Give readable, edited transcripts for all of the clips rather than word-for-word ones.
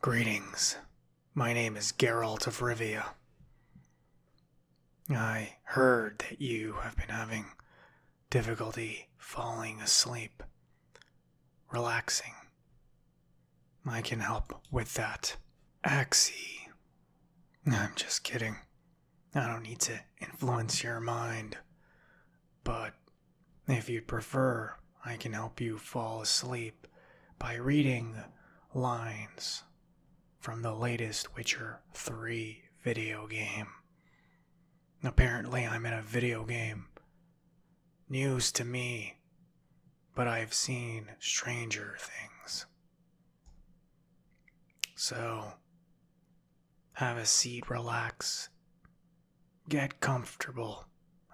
Greetings. My name is Geralt of Rivia. I heard that you have been having difficulty falling asleep, relaxing. I can help with that. Axie. I'm just kidding. I don't need to influence your mind. But if you'd prefer, I can help you fall asleep by reading lines from the latest Witcher 3 video game. Apparently I'm in a video game. News to me, but I've seen stranger things. So, have a seat, relax, get comfortable.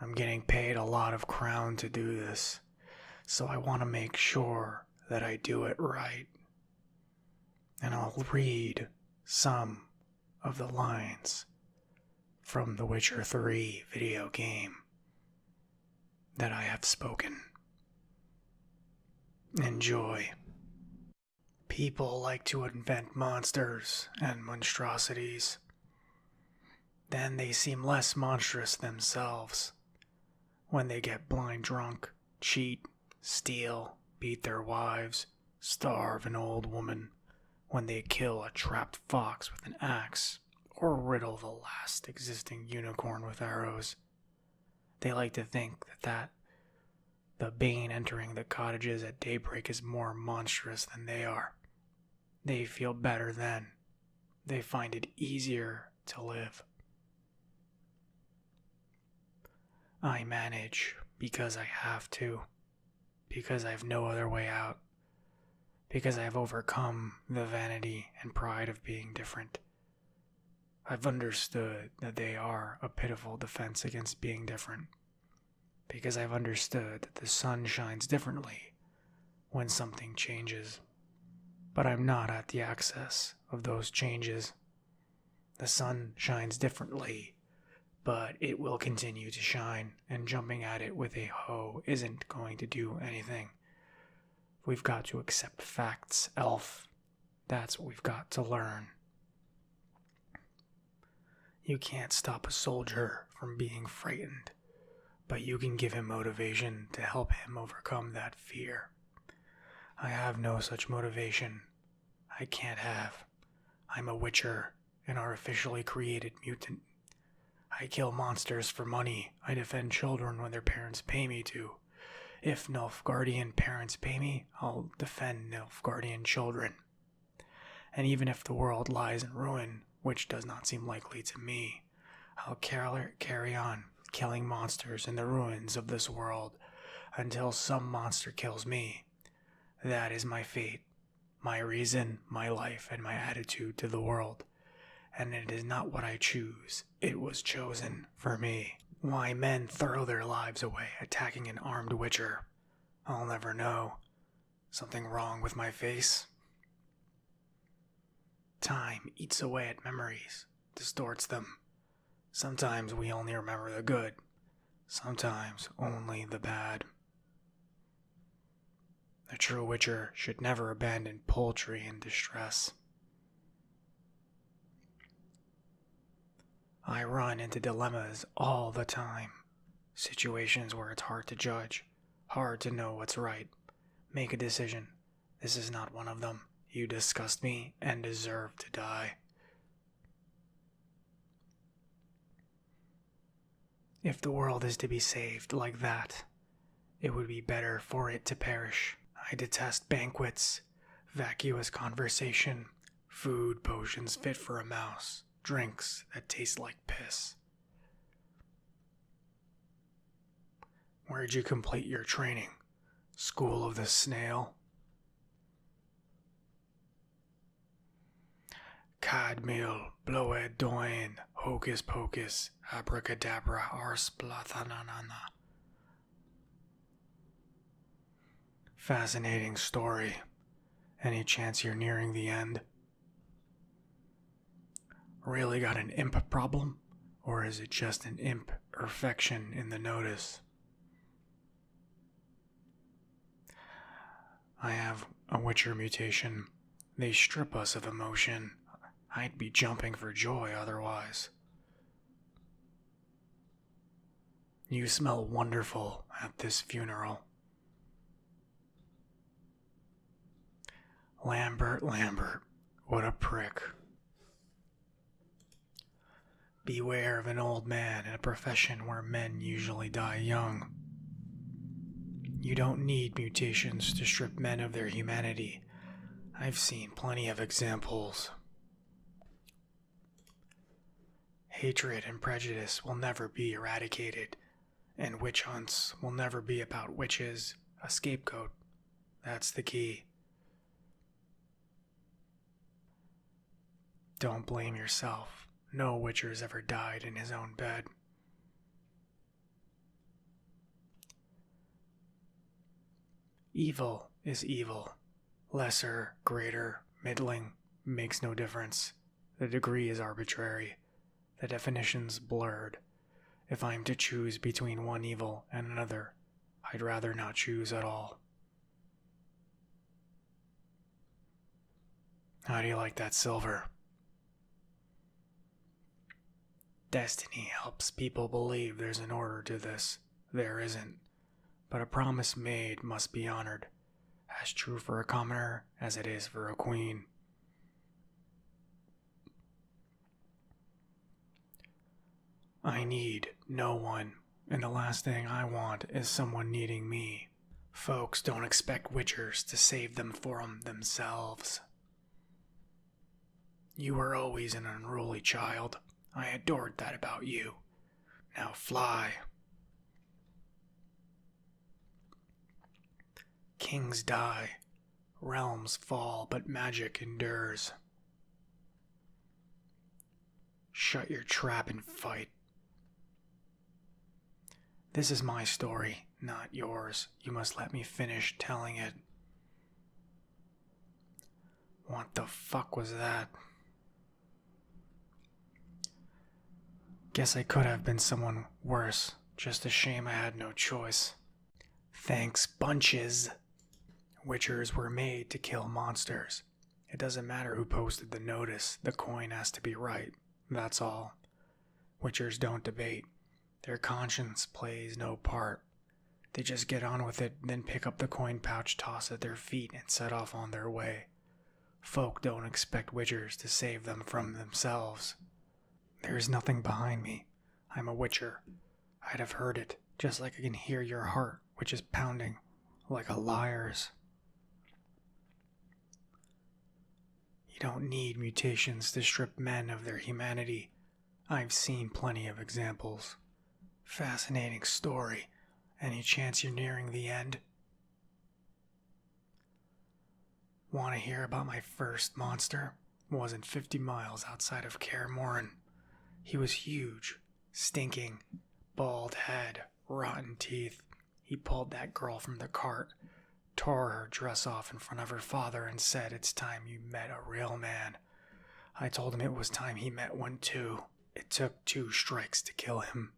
I'm getting paid a lot of crown to do this, so I want to make sure that I do it right. And I'll read some of the lines from the Witcher 3 video game that I have spoken. Enjoy. People like to invent monsters and monstrosities. Then they seem less monstrous themselves. When they get blind drunk, cheat, steal, beat their wives, starve an old woman, when they kill a trapped fox with an axe, or riddle the last existing unicorn with arrows. They like to think that the bane entering the cottages at daybreak is more monstrous than they are. They feel better then. They find it easier to live. I manage because I have to, because I have no other way out, because I have overcome the vanity and pride of being different. I've understood that they are a pitiful defense against being different, because I've understood that the sun shines differently when something changes. But I'm not at the axis of those changes. The sun shines differently, but it will continue to shine, and jumping at it with a hoe isn't going to do anything. We've got to accept facts, elf. That's what we've got to learn. You can't stop a soldier from being frightened, but you can give him motivation to help him overcome that fear. I have no such motivation. I can't have. I'm a witcher, an artificially created mutant. I kill monsters for money. I defend children when their parents pay me to. If Nilfgaardian parents pay me, I'll defend Nilfgaardian children. And even if the world lies in ruin, which does not seem likely to me, I'll carry on killing monsters in the ruins of this world until some monster kills me. That is my fate, my reason, my life, and my attitude to the world. And it is not what I choose. It was chosen for me. Why men throw their lives away attacking an armed witcher, I'll never know. Something wrong with my face? Time eats away at memories, distorts them. Sometimes we only remember the good, sometimes only the bad. The true witcher should never abandon poultry in distress. I run into dilemmas all the time. Situations where it's hard to judge, hard to know what's right. Make a decision. This is not one of them. You disgust me and deserve to die. If the world is to be saved like that, it would be better for it to perish. I detest banquets, vacuous conversation, food potions fit for a mouse, drinks that taste like piss. Where'd you complete your training? School of the Snail? Cadmiel, bloed doin, hocus pocus, abracadabra, ars plathananana. Fascinating story. Any chance you're nearing the end? Really got an imp problem? Or is it just an imp perfection in the notice? I have a Witcher mutation They strip us of emotion. I'd be jumping for joy otherwise. You smell wonderful at this funeral. Lambert, what a prick. Beware of an old man in a profession where men usually die young. You don't need mutations to strip men of their humanity. I've seen plenty of examples. Hatred and prejudice will never be eradicated, and witch hunts will never be about witches. A scapegoat. That's the key. Don't blame yourself. No witcher's ever died in his own bed. Evil is evil. Lesser, greater, middling, makes no difference. The degree is arbitrary. The definition's blurred. If I'm to choose between one evil and another, I'd rather not choose at all. How do you like that silver? Destiny helps people believe there's an order to this. There isn't. But a promise made must be honored, as true for a commoner as it is for a queen. I need no one, and the last thing I want is someone needing me. Folks don't expect witchers to save them from themselves. You were always an unruly child. I adored that about you. Now fly. Kings die, realms fall, but magic endures. Shut your trap and fight. This is my story, not yours. You must let me finish telling it. What the fuck was that? Guess I could have been someone worse. Just a shame I had no choice. Thanks, bunches. Witchers were made to kill monsters. It doesn't matter who posted the notice, the coin has to be right. That's all. Witchers don't debate. Their conscience plays no part. They just get on with it, then pick up the coin pouch, toss at their feet, and set off on their way. Folk don't expect witchers to save them from themselves. There is nothing behind me. I'm a witcher. I'd have heard it, just like I can hear your heart, which is pounding, like a liar's. You don't need mutations to strip men of their humanity. I've seen plenty of examples. Fascinating story. Any chance you're nearing the end? Want to hear about my first monster? Wasn't 50 miles outside of Kaer Morhen. He was huge, stinking, bald head, rotten teeth. He pulled that girl from the cart, tore her dress off in front of her father, and said, "It's time you met a real man." I told him it was time he met one too. It took 2 strikes to kill him.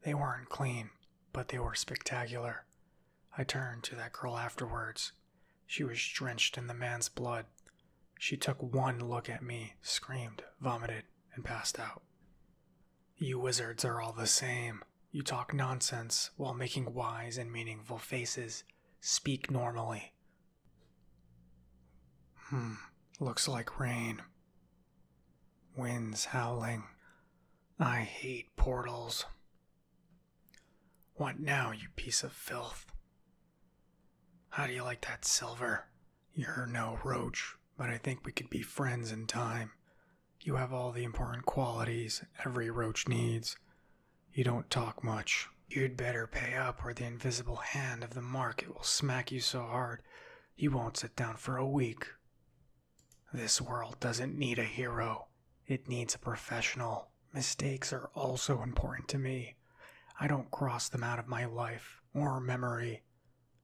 They weren't clean, but they were spectacular. I turned to that girl afterwards. She was drenched in the man's blood. She took one look at me, screamed, vomited, and passed out. You wizards are all the same. You talk nonsense while making wise and meaningful faces. Speak normally. Looks like rain. Winds howling. I hate portals. What now, you piece of filth? How do you like that silver? You're no roach, but I think we could be friends in time. You have all the important qualities every roach needs. You don't talk much. You'd better pay up or the invisible hand of the market will smack you so hard you won't sit down for a week. This world doesn't need a hero. It needs a professional. Mistakes are also important to me. I don't cross them out of my life or memory.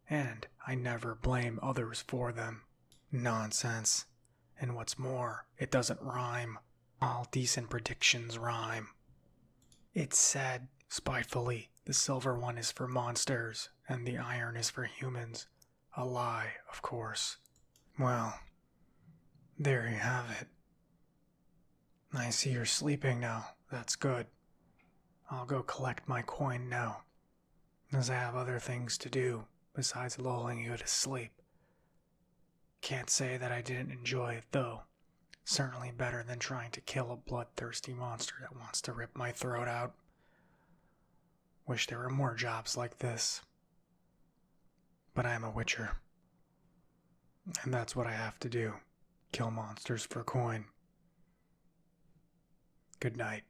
And I never blame others for them. Nonsense. And what's more, it doesn't rhyme. All decent predictions rhyme. It's said, spitefully, the silver one is for monsters, and the iron is for humans. A lie, of course. Well, There you have it. I see you're sleeping now. That's good. I'll go collect my coin now, as I have other things to do besides lulling you to sleep. Can't say that I didn't enjoy it, though. Certainly better than trying to kill a bloodthirsty monster that wants to rip my throat out. Wish there were more jobs like this. But I'm a witcher. And that's what I have to do. Kill monsters for coin. Good night.